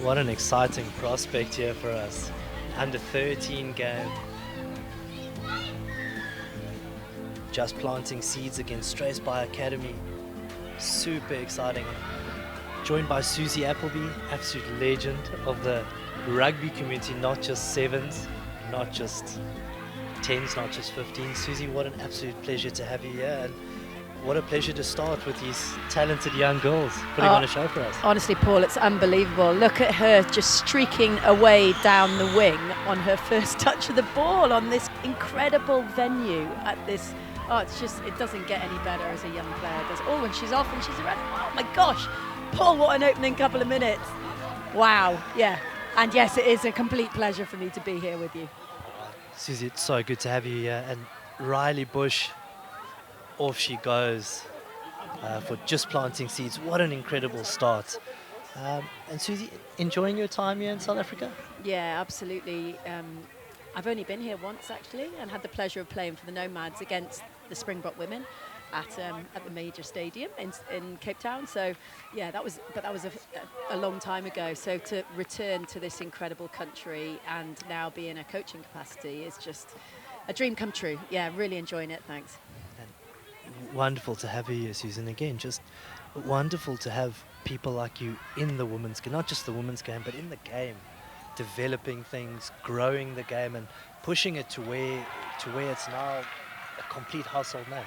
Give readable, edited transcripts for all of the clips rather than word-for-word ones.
What an exciting prospect here for us. Under 13 game. Just planting seeds against Struisbaai Academy. Super exciting. Joined by Susie Appleby, absolute legend of the rugby community, not just sevens, not just 10s, not just 15s. Susie, what an absolute pleasure to have you here, and what a pleasure to start with these talented young girls putting on a show for us. Honestly, Paul, it's unbelievable. Look at her just streaking away down the wing on her first touch of the ball on this incredible venue at this. Oh, it's just, it doesn't get any better as a young player, does it? Oh, when she's off and she's around. Oh my gosh, Paul, what an opening couple of minutes. Wow, yeah. And yes, it is a complete pleasure for me to be here with you. Susie, it's so good to have you here. And Riley Bush, off she goes for just planting seeds. What an incredible start. And Susie, enjoying your time here in South Africa? Yeah, absolutely. I've only been here once actually, and had the pleasure of playing for the Nomads against the Springbok women at the major stadium in Cape Town. So yeah, that was a long time ago. So to return to this incredible country and now be in a coaching capacity is just a dream come true. Yeah, really enjoying it. Thanks. Wonderful to have you here, Susan. Again, just wonderful to have people like you in the women's game, not just the women's game, but in the game, developing things, growing the game, and pushing it to where it's now a complete household name.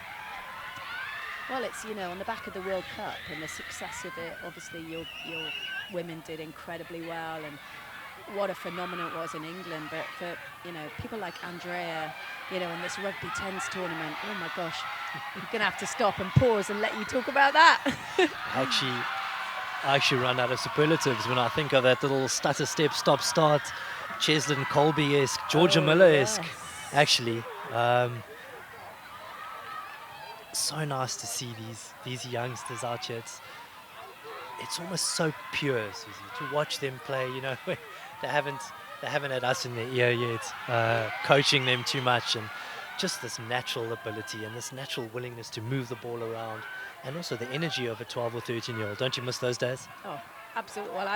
Well, it's, you know, on the back of the World Cup and the success of it, obviously your women did incredibly well, and what a phenomenon it was in England. But for, you know, people like Andrea, you know, in this Rugby 10s tournament, oh my gosh, I'm going to have to stop and pause and let you talk about that. I actually run out of superlatives when I think of that little stutter step, stop start, Cheslin Colby-esque, Georgia Miller-esque, yes. Actually. So nice to see these youngsters out here. It's almost so pure, Susie, to watch them play. You know, they haven't had us in their ear yet, coaching them too much, and just this natural ability and this natural willingness to move the ball around, and also the energy of a 12 or 13-year-old. Don't you miss those days? Oh, absolutely. Well,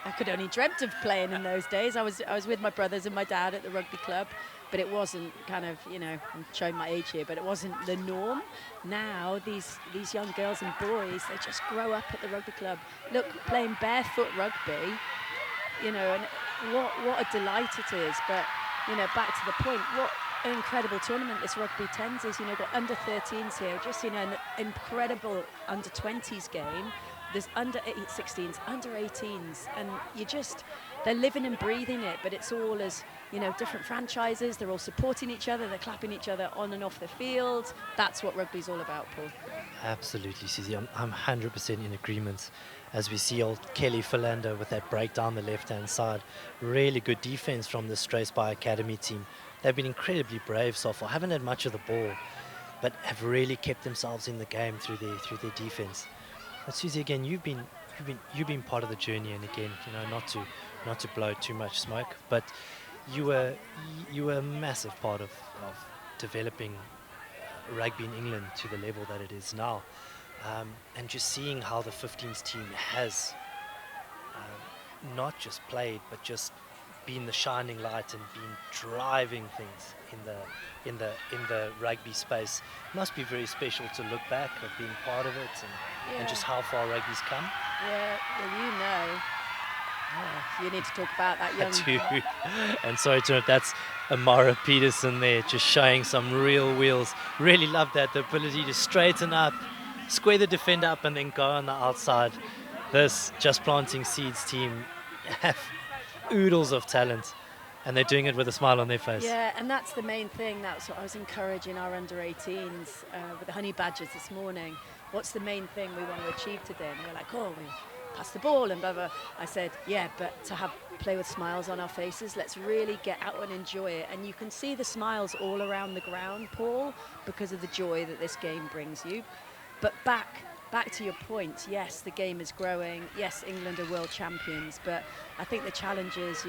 I could only dreamt of playing in those days. I was with my brothers and my dad at the rugby club, but it wasn't kind of, you know, I'm showing my age here, but it wasn't the norm. Now these young girls and boys, they just grow up at the rugby club. Look, playing barefoot rugby, you know, and what a delight it is. But, you know, back to the point, what an incredible tournament this Rugby 10s is. You know, got under 13s here, just, you know, an incredible under 20s game. There's under 16s, under 18s, and they're living and breathing it, but it's all as, you know, different franchises. They're all supporting each other, they're clapping each other on and off the field. That's what rugby's all about, Paul. Absolutely, Susie. I'm 100% in agreement. As we see old Kelly Philander with that break down the left-hand side. Really good defense from the Struisbaai Academy team. They've been incredibly brave so far. Haven't had much of the ball, but have really kept themselves in the game through their defense. But Susie, again, you've been part of the journey, and again, you know, not to blow too much smoke, but you were a massive part of developing rugby in England to the level that it is now, and just seeing how the 15s team has not just played, but just been the shining light and been driving things in the rugby space. It must be very special to look back at being part of it and just how far rugby's come. Yeah, well, you know. Yeah, you need to talk about that young... I do. And sorry to interrupt, that's Amara Peterson there, just showing some real wheels. Really love that, the ability to straighten up, square the defender up, and then go on the outside. This Just Planting Seeds team have oodles of talent, and they're doing it with a smile on their face. Yeah, and that's the main thing. That's what I was encouraging our under-18s with the Honey Badgers this morning. What's the main thing we want to achieve today? And they were like, oh, we pass the ball and blah, blah. I said, yeah, but to play with smiles on our faces, let's really get out and enjoy it. And you can see the smiles all around the ground, Paul, because of the joy that this game brings you. But back back to your point, yes, the game is growing. Yes, England are world champions, but I think the challenge is,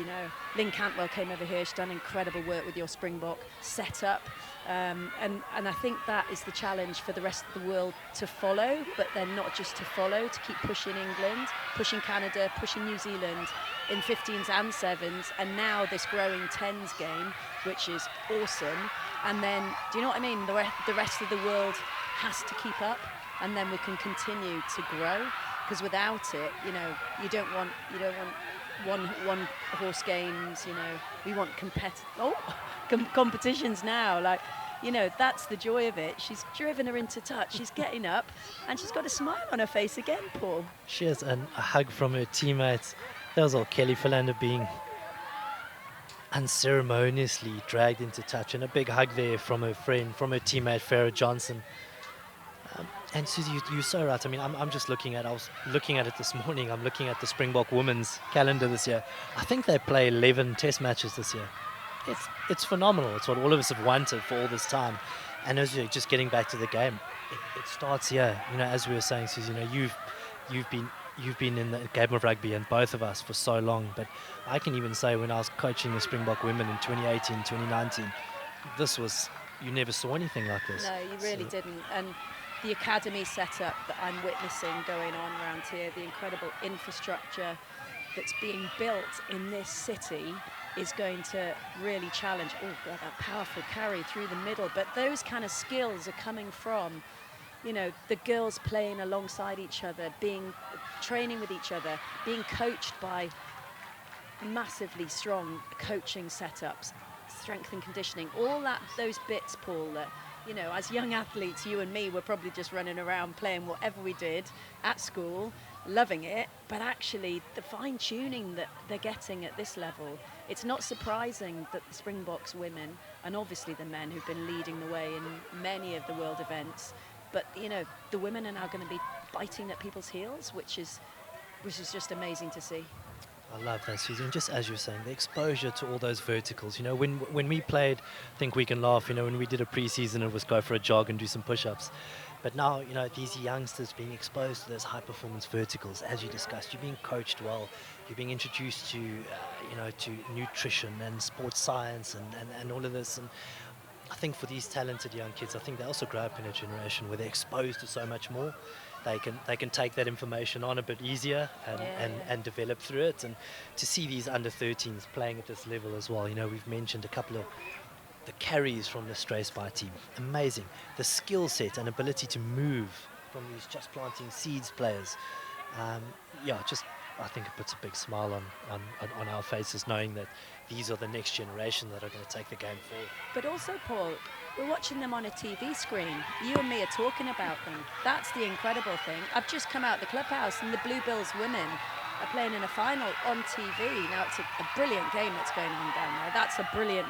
Lynn Cantwell came over here. She's done incredible work with your Springbok setup. And I think that is the challenge for the rest of the world to follow, but then not just to follow, to keep pushing England, pushing Canada, pushing New Zealand in 15s and 7s, and now this growing 10s game, which is awesome. And then, do you know what I mean? The rest of the world has to keep up, and then we can continue to grow. Because without it, you don't want one horse games. We want competitions now. Like, that's the joy of it. She's driven her into touch. She's getting up, and she's got a smile on her face again, Paul. She has a hug from her teammates. That was all Kelly Philander being unceremoniously dragged into touch, and a big hug there from her friend, from her teammate Farrah Johnson. And Susie, you're so right. I mean, I was looking at it this morning. I'm looking at the Springbok women's calendar this year. I think they play 11 test matches this year. It's phenomenal. It's what all of us have wanted for all this time. And as you're just getting back to the game, it starts here. As we were saying, Susie, you've been in the game of rugby, and both of us, for so long. But I can even say, when I was coaching the Springbok women in 2018, 2019, you never saw anything like this. No, you really didn't. And the academy setup that I'm witnessing going on around here, the incredible infrastructure that's being built in this city, is going to really challenge. Oh God, that powerful carry through the middle. But those kind of skills are coming from, the girls playing alongside each other, training with each other, being coached by massively strong coaching setups, strength and conditioning, all those bits, Paul, that, as young athletes, you and me were probably just running around playing whatever we did at school, loving it, but actually the fine-tuning that they're getting at this level, it's not surprising that the Springboks women, and obviously the men who've been leading the way in many of the world events, but, the women are now going to be biting at people's heels, which is just amazing to see. I love that, Susie. And just as you're saying, the exposure to all those verticals. When we played, Think We Can Laugh, when we did a pre-season, it was go for a jog and do some push-ups. But now, these youngsters being exposed to those high-performance verticals, as you discussed, you're being coached well, you're being introduced to, to nutrition and sports science and all of this. And I think for these talented young kids, I think they also grow up in a generation where they're exposed to so much more. They can take that information on a bit easier and develop through it. And to see these under-13s playing at this level as well, we've mentioned a couple of the carries from the Struisbaai team. Amazing. The skill set and ability to move from these just planting seeds players. I think it puts a big smile on our faces, knowing that these are the next generation that are going to take the game forward. But also, Paul, we're watching them on a TV screen. You and me are talking about them. That's the incredible thing. I've just come out the clubhouse, and the Bluebills women are playing in a final on TV. Now, it's a brilliant game that's going on down there. That's a brilliant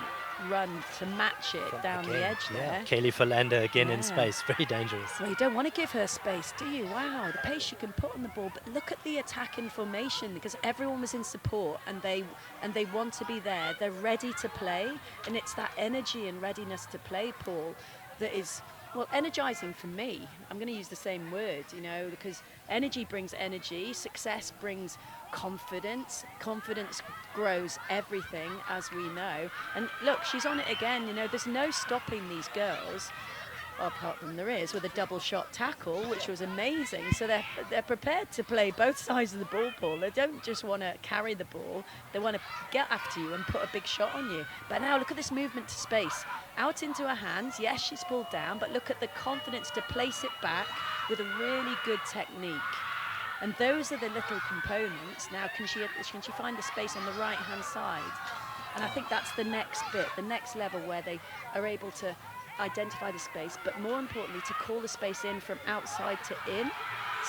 run to match it down the edge there. Kelly Philander again in space, very dangerous. Well, you don't want to give her space, do you? Wow, the pace you can put on the ball. But look at the attack in formation, because everyone was in support, and they want to be there. They're ready to play, and it's that energy and readiness to play, Paul, that is, well, energizing for me. I'm going to use the same word, because energy brings energy, success brings confidence. Confidence grows everything, as we know. And look, she's on it again. There's no stopping these girls. Well, apart from there is, with a double shot tackle, which was amazing. So they're prepared to play both sides of the ball, Paul. They don't just want to carry the ball. They want to get after you and put a big shot on you. But now look at this movement to space. Out into her hands. Yes, she's pulled down, but look at the confidence to place it back with a really good technique. And those are the little components. Now, can she find the space on the right-hand side? And I think that's the next bit, the next level, where they are able to identify the space, but more importantly, to call the space in from outside to in,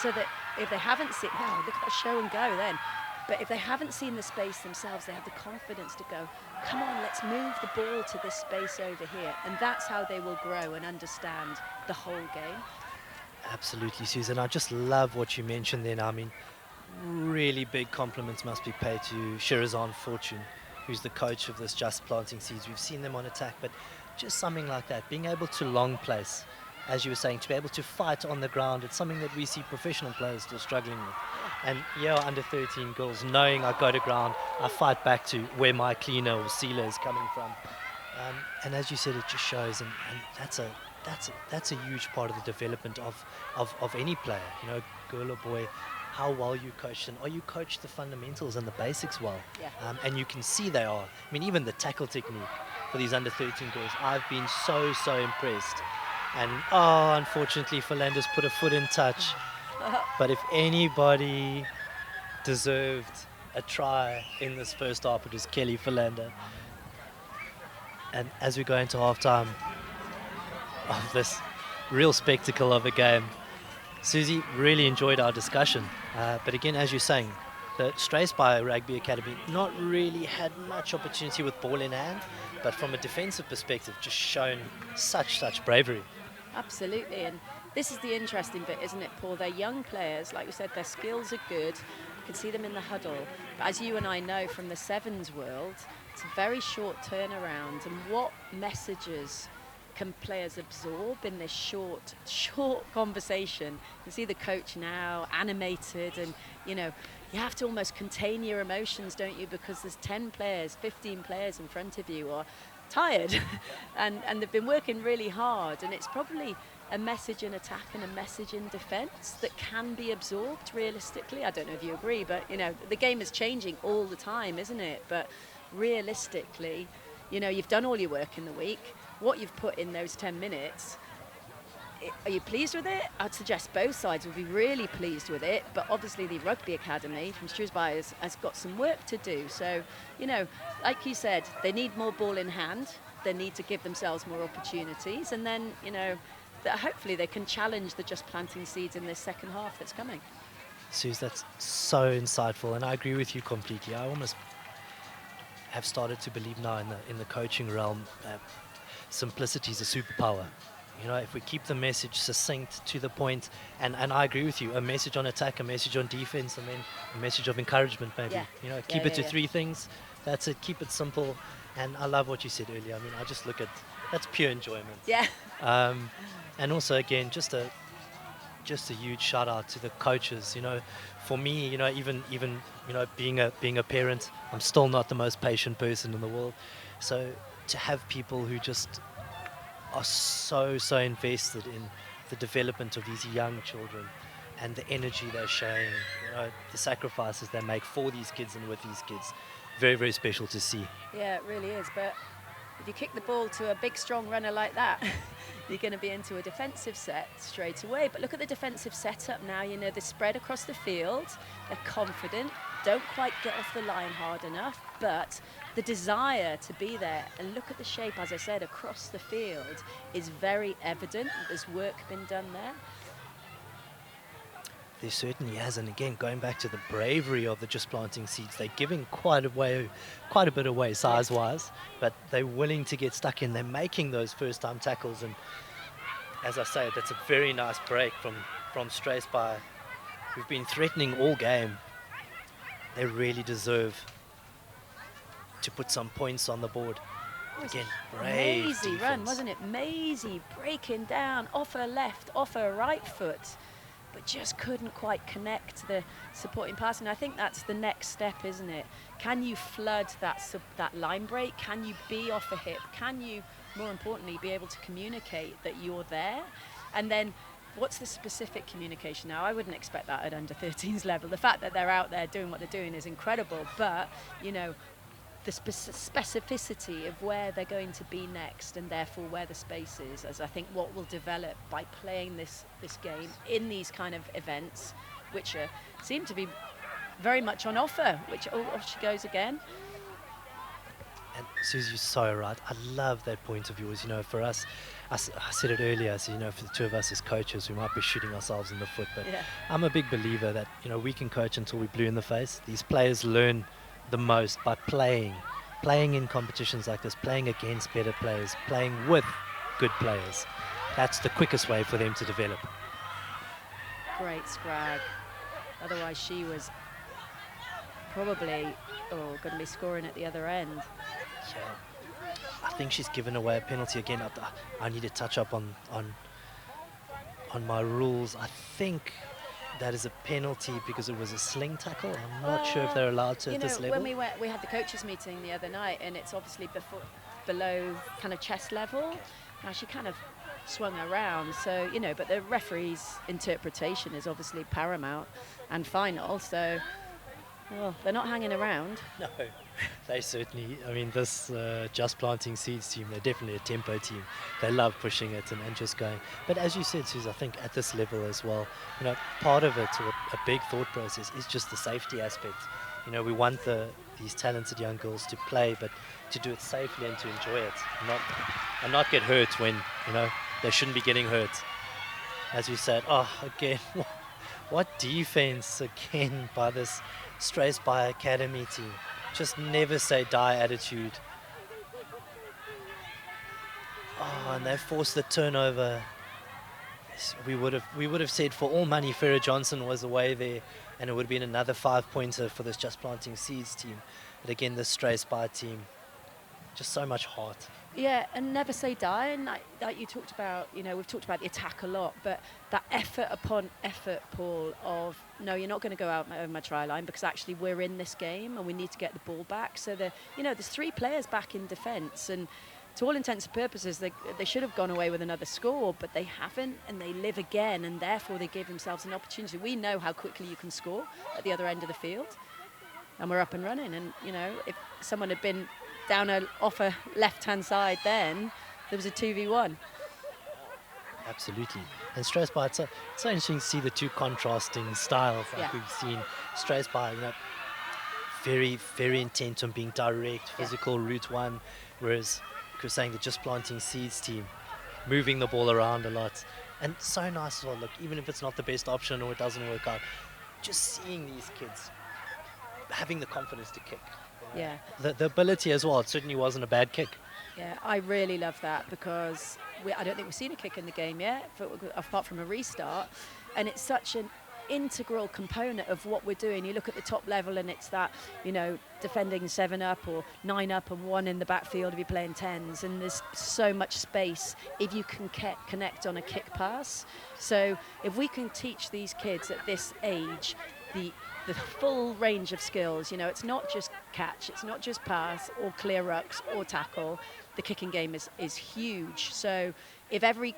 so that if they haven't seen, wow, look at that show and go then. But if they haven't seen the space themselves, they have the confidence to go, come on, let's move the ball to this space over here. And that's how they will grow and understand the whole game. Absolutely, Susan. I just love what you mentioned then. I mean, really big compliments must be paid to Shirazan Fortune, who's the coach of this Just Planting Seeds. We've seen them on attack, but just something like that, being able to long place as you were saying, to be able to fight on the ground. It's something that we see professional players still struggling with. And yeah, under 13 girls, knowing I go to ground, I fight back to where my cleaner or sealer is coming from. And as you said, it just shows, and that's a huge part of the development of any player, you know, girl or boy, how well you coach, and are you coach the fundamentals and the basics well? Yeah. And you can see they are. I mean, even the tackle technique for these under 13 girls, I've been so impressed. And unfortunately, Philander's put a foot in touch. But if anybody deserved a try in this first half, it was Kelly Philander. And as we go into halftime of this real spectacle of a game, Susie, really enjoyed our discussion. But again, as you're saying, the Struisbaai Rugby Academy not really had much opportunity with ball in hand, but from a defensive perspective, just shown such bravery. Absolutely, and this is the interesting bit, isn't it, Paul? They're young players, like you said, their skills are good. You can see them in the huddle. But as you and I know from the sevens world, it's a very short turnaround. And what messages can players absorb in this short conversation? You can see the coach now animated, and you know, you have to almost contain your emotions, don't you? Because there's 10 players, 15 players in front of you, or tired and they've been working really hard, and it's probably a message in attack and a message in defence that can be absorbed realistically. I don't know if you agree, but you know, the game is changing all the time, isn't it? But realistically, you know, you've done all your work in the week. What you've put in those 10 minutes, are you pleased with it? I'd suggest both sides would be really pleased with it, but obviously the Rugby Academy from Struisbaai has got some work to do. So, you know, like you said, they need more ball in hand, they need to give themselves more opportunities, and then, you know, that hopefully they can challenge the just planting seeds in this second half that's coming. Suze, that's so insightful, and I agree with you completely. I almost have started to believe now in the coaching realm, simplicity is a superpower. You know, if we keep the message succinct, to the point, and I agree with you, a message on attack, a message on defense, and then a message of encouragement maybe. Yeah. You know, keep it to three things. That's it, keep it simple. And I love what you said earlier. I mean, I just look at, that's pure enjoyment. Yeah. And also, again, just a huge shout out to the coaches. You know, for me, you know, even you know, being a parent, I'm still not the most patient person in the world. So to have people who just are so invested in the development of these young children and the energy they're showing, you know, the sacrifices they make for these kids and with these kids, very special to see. Yeah, it really is. But if you kick the ball to a big strong runner like that, you're going to be into a defensive set straight away. But look at the defensive setup now. You know, they're spread across the field, they're confident, don't quite get off the line hard enough, but the desire to be there, and look at the shape, as I said, across the field is very evident. There's work been done there. There certainly has, and again, going back to the bravery of the just planting seeds, they're giving quite a bit away size-wise, but they're willing to get stuck in. They're making those first-time tackles, and as I say, that's a very nice break from Struisbaai, who've been threatening all game. They really deserve to put some points on the board. Again, brave Maisie defense. run, wasn't it? Maisie breaking down off her left, off her right foot, but just couldn't quite connect the supporting pass. And I think that's the next step, isn't it? Can you flood that line break? Can you be off a hip? Can you, more importantly, be able to communicate that you're there? And then what's the specific communication now? I wouldn't expect that at under 13's level. The fact that they're out there doing what they're doing is incredible, but, you know, the specificity of where they're going to be next, and therefore where the space is, as I think what will develop by playing this game in these kind of events, which seem to be very much on offer, which off she goes again. And Susie, you're so right. I love that point of yours. You know, for us, I said it earlier, so, you know, for the two of us as coaches, we might be shooting ourselves in the foot, but Yeah. I'm a big believer that, you know, we can coach until we're blue in the face. These players learn the most by playing in competitions like this, playing against better players, playing with good players. That's the quickest way for them to develop. Great scrag. Otherwise she was probably going to be scoring at the other end. Yeah. I think she's given away a penalty again. I need to touch up on on my rules, I think that is a penalty because it was a sling tackle. I'm not sure if they're allowed to You at know, this when level. we had the coaches meeting the other night, and it's obviously below kind of chest level. Now she kind of swung around, so you know, but the referee's interpretation is obviously paramount and final. So, well, they're not hanging around. No, they certainly, I mean, this Just Planting Seeds team, they're definitely a tempo team. They love pushing it and just going. But as you said, Suze, I think at this level as well, you know, part of it, or a big thought process, is just the safety aspect. You know, we want these talented young girls to play, but to do it safely and to enjoy it, not get hurt when, you know, they shouldn't be getting hurt. As you said, oh, again, what defense again by this Struisbaai Academy team. Just never say die attitude. Oh, and they forced the turnover. We would have said for all money Farrah Johnson was away there, and it would have been another 5-pointer for this Just Planting Seeds team. But again, this Struisbaai team, just so much heart. Yeah, and never say die. And like you talked about, you know, we've talked about the attack a lot, but that effort upon effort, Paul, of no, you're not going to go out over my try line because actually we're in this game and we need to get the ball back. So there's 3 players back in defence, and to all intents and purposes, they should have gone away with another score, but they haven't, and they live again, and therefore they give themselves an opportunity. We know how quickly you can score at the other end of the field, and we're up and running. And you know, if someone had been down off a left-hand side, then there was a 2v1. Absolutely. And Struisbaai, it's so interesting to see the two contrasting styles like we've seen. Struisbaai, you know, very, very intent on being direct, physical, route one, whereas you're saying the Just Planting Seeds team, moving the ball around a lot. And so nice as well, look, even if it's not the best option or it doesn't work out, just seeing these kids having the confidence to kick. Yeah. The ability as well, it certainly wasn't a bad kick. Yeah, I really love that because I don't think we've seen a kick in the game yet, apart from a restart. And it's such an integral component of what we're doing. You look at the top level and it's that, you know, defending 7 up or 9 up and 1 in the backfield if you're playing 10s. And there's so much space if you can connect on a kick pass. So if we can teach these kids at this age the full range of skills, you know, it's not just catch, it's not just pass or clear rucks or tackle. The kicking game is huge. So if every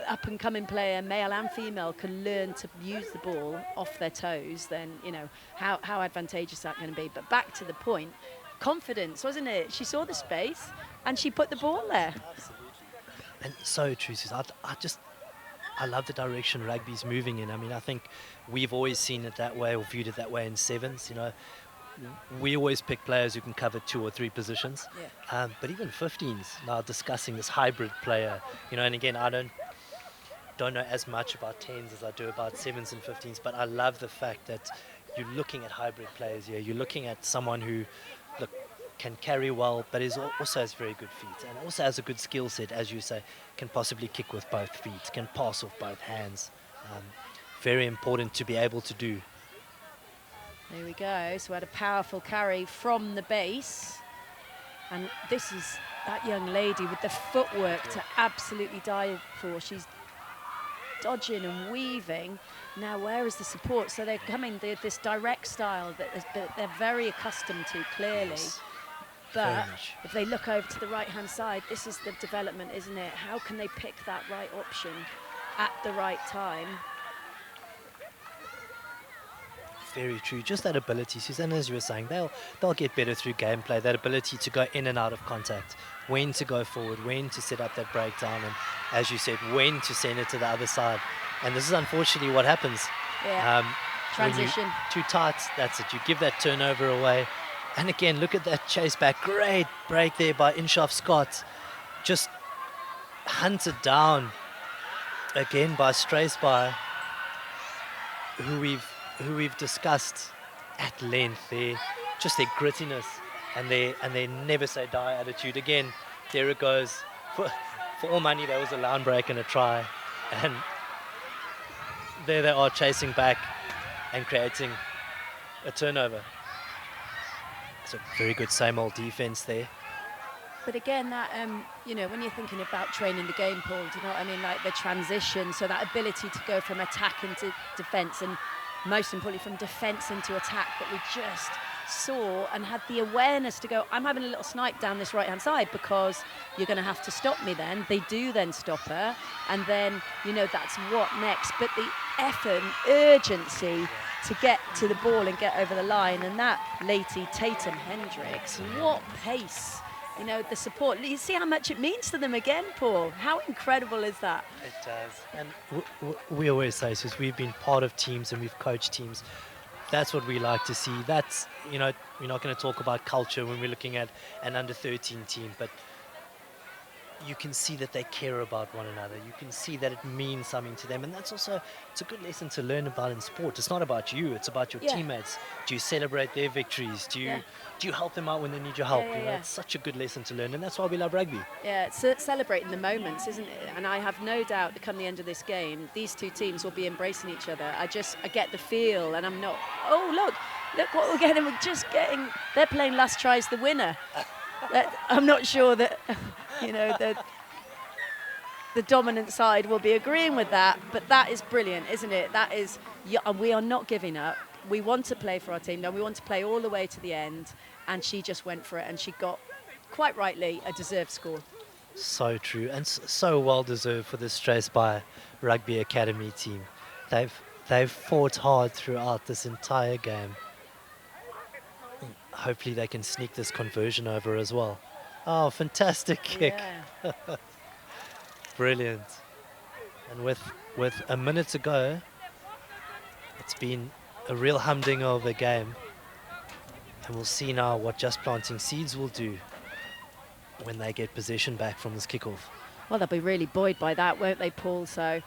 up and coming player, male and female, can learn to use the ball off their toes, then you know how advantageous that's going to be. But back to the point, confidence, wasn't it? She saw the space and she put the ball there. Absolutely. And so true, Suze. I love the direction rugby's moving in. I mean, I think we've always seen it that way or viewed it that way in 7s. You know, we always pick players who can cover 2 or 3 positions. Yeah. But even 15s now discussing this hybrid player. You know, and again, I don't know as much about 10s as I do about 7s and 15s. But I love the fact that you're looking at hybrid players here. You're looking at someone who, look, can carry well, but also has very good feet and also has a good skill set, as you say, can possibly kick with both feet, can pass with both hands. Very important to be able to do. There we go. So we had a powerful carry from the base. And this is that young lady with the footwork to absolutely die for. She's dodging and weaving. Now where is the support? So they're coming this direct style that they're very accustomed to, clearly. Yes. But if they look over to the right-hand side, this is the development, isn't it? How can they pick that right option at the right time? Very true. Just that ability, Susan, as you were saying, they'll get better through gameplay. That ability to go in and out of contact, when to go forward, when to set up that breakdown, and as you said, when to send it to the other side. And this is unfortunately what happens. Yeah. Transition. Too tight. That's it. You give that turnover away. And again, look at that chase back. Great break there by Inshaaf Scott. Just hunted down again by Struisbaai, who we've discussed at length there. Just their grittiness and their never say die attitude. Again, there it goes. For all money, there was a line break and a try. And there they are chasing back and creating a turnover. So very good same old defense there. But again, that you know, when you're thinking about training the game, Paul, do you know what I mean? Like the transition, so that ability to go from attack into defence, and most importantly from defence into attack, that we just saw and had the awareness to go, I'm having a little snipe down this right-hand side because you're going to have to stop me then. They do then stop her, and then, you know, that's what next. But the effort and urgency to get to the ball and get over the line, and that lady Tatum Hendricks, what pace. You know, the support. You see how much it means to them again, Paul. How incredible is that? It does. And we always say, since we've been part of teams and we've coached teams, that's what we like to see. That's, you know, we're not going to talk about culture when we're looking at an under-13 team, but you can see that they care about one another. You can see that it means something to them. And that's also, it's a good lesson to learn about in sport. It's not about you, it's about your teammates. Do you celebrate their victories? Do you help them out when they need your help? You know, it's such a good lesson to learn, and that's why we love rugby. Yeah, it's celebrating the moments, isn't it? And I have no doubt that come the end of this game, these two teams will be embracing each other. I get the feel, and I'm not, oh, look what we're getting. We're just getting, they're playing last tries the winner. I'm not sure that, you know, the dominant side will be agreeing with that, but that is brilliant, isn't it? That is, we are not giving up. We want to play for our team. Now we want to play all the way to the end, and she just went for it, and she got, quite rightly, a deserved score. So true, and so well deserved for the Struisbaai Rugby Academy team. They've fought hard throughout this entire game. Hopefully they can sneak this conversion over as well. Oh, fantastic kick. Yeah. Brilliant. And with a minute to go, it's been a real humdinger of a game. And we'll see now what Just Planting Seeds will do when they get possession back from this kickoff. Well, they'll be really buoyed by that, won't they, Paul? So,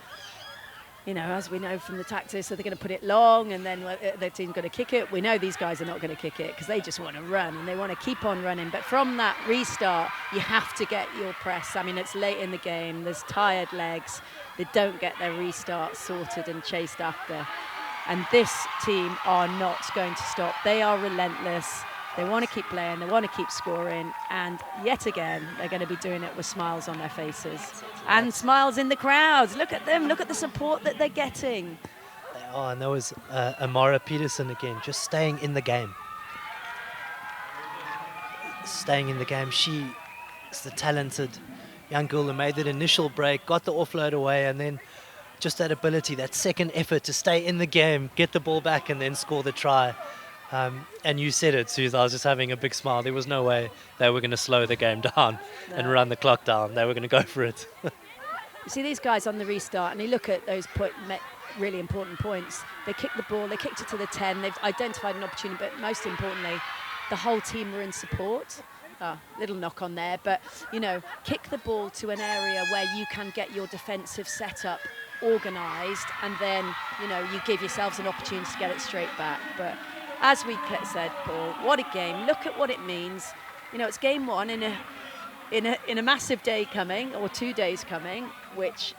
you know, as we know from the tactics, so they're going to put it long, and then their team's going to kick it. We know these guys are not going to kick it because they just want to run, and they want to keep on running. But from that restart, you have to get your press. I mean, it's late in the game. There's tired legs. They don't get their restart sorted and chased after. And this team are not going to stop. They are relentless. They want to keep playing. They want to keep scoring. And yet again, they're going to be doing it with smiles on their faces. And smiles in the crowds. Look at them. Look at the support that they're getting. They are. And there was Amara Peterson again, just staying in the game. Staying in the game. She is the talented young girl who made that initial break, got the offload away, and then just that ability, that second effort to stay in the game, get the ball back, and then score the try. And you said it, Suze, I was just having a big smile. There was no way they were going to slow the game down and run the clock down. They were going to go for it. You see these guys on the restart, and you look at those really important points. They kicked the ball, they kicked it to the 10, they've identified an opportunity, but most importantly, the whole team were in support. Little knock on there, but, you know, kick the ball to an area where you can get your defensive setup organised, and then, you know, you give yourselves an opportunity to get it straight back. But as we said, Paul, what a game. Look at what it means. You know, it's game one in a massive day coming, or 2 days coming, which